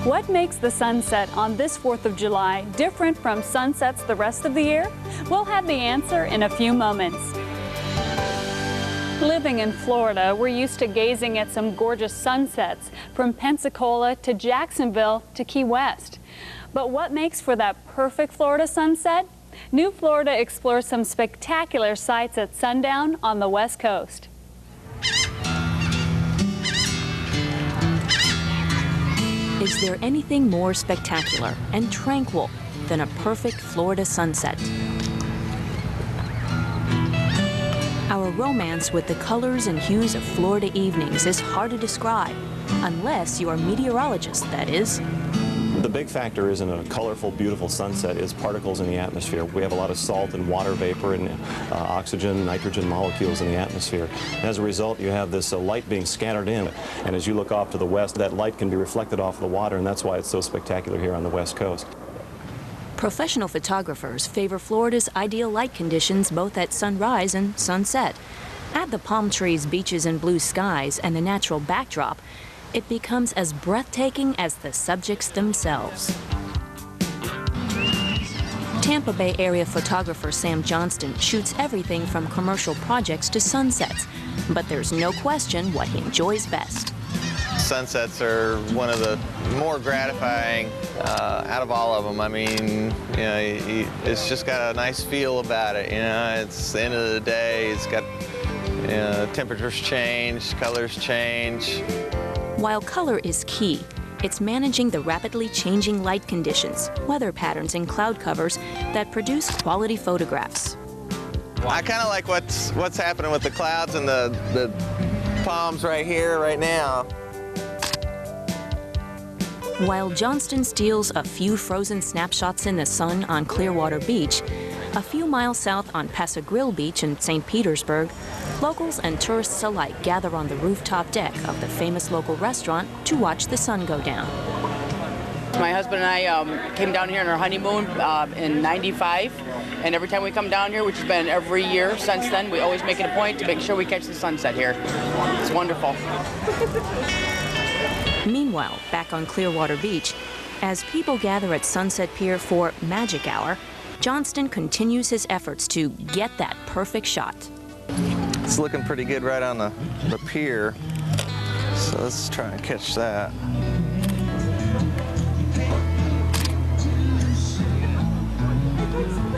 What makes the sunset on this 4th of July different from sunsets the rest of the year? We'll have the answer in a few moments. Living in Florida, we're used to gazing at some gorgeous sunsets from Pensacola to Jacksonville to Key West. But what makes for that perfect Florida sunset? New Florida explores some spectacular sights at sundown on the West Coast. Is there anything more spectacular and tranquil than a perfect Florida sunset? Our romance with the colors and hues of Florida evenings is hard to describe, unless you're a meteorologist, that is. The big factor is in a colorful, beautiful sunset is particles in the atmosphere. We have a lot of salt and water vapor and oxygen, nitrogen molecules in the atmosphere. As a result, you have this light being scattered in, and as you look off to the west, that light can be reflected off the water, and that's why it's so spectacular here on the West Coast. Professional photographers favor Florida's ideal light conditions both at sunrise and sunset. Add the palm trees, beaches, and blue skies, and the natural backdrop, it becomes as breathtaking as the subjects themselves. Tampa Bay area photographer Sam Johnston shoots everything from commercial projects to sunsets, but there's no question what he enjoys best. Sunsets are one of the more gratifying out of all of them. I mean, you know, it's just got a nice feel about it. You know, it's the end of the day. It's got, you know, temperatures change, colors change. While color is key, it's managing the rapidly changing light conditions, weather patterns, and cloud covers that produce quality photographs. I kind of like what's happening with the clouds and the palms right here, right now. While Johnston steals a few frozen snapshots in the sun on Clearwater Beach, a few miles south on Paso Grill Beach in St. Petersburg, locals and tourists alike gather on the rooftop deck of the famous local restaurant to watch the sun go down. My husband and I came down here on our honeymoon in '95, and every time we come down here, which has been every year since then, we always make it a point to make sure we catch the sunset here. It's wonderful. Meanwhile, back on Clearwater Beach, as people gather at Sunset Pier for Magic Hour, Johnston continues his efforts to get that perfect shot. It's looking pretty good right on the pier, so let's try and catch that.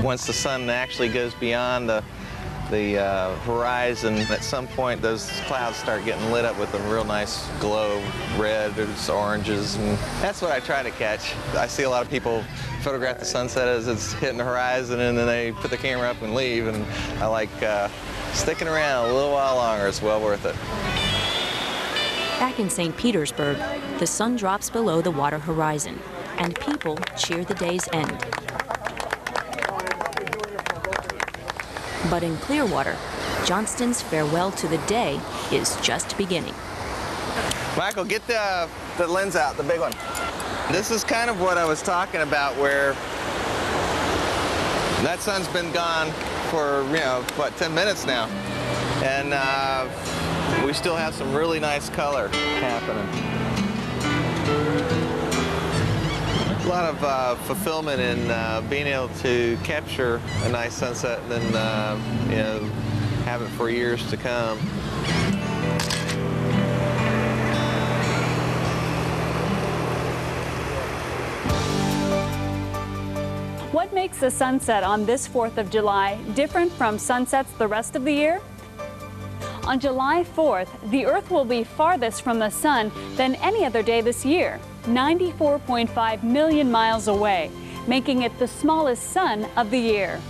Once the sun actually goes beyond the horizon, at some point those clouds start getting lit up with a real nice glow, red or oranges, and that's what I try to catch. I see a lot of people photograph the sunset as it's hitting the horizon, and then they put the camera up and leave, and I like sticking around a little while longer. It's well worth it. Back in St. Petersburg, the sun drops below the water horizon, and people cheer the day's end. But in Clearwater, Johnston's farewell to the day is just beginning. Michael, get the lens out, the big one. This is kind of what I was talking about, where that sun's been gone for, you know, what, 10 minutes now. And we still have some really nice color happening. A lot of fulfillment in being able to capture a nice sunset and then, you know, have it for years to come. What makes the sunset on this 4th of July different from sunsets the rest of the year? On July 4th, the Earth will be farthest from the sun than any other day this year, 94.5 million miles away, making it the smallest sun of the year.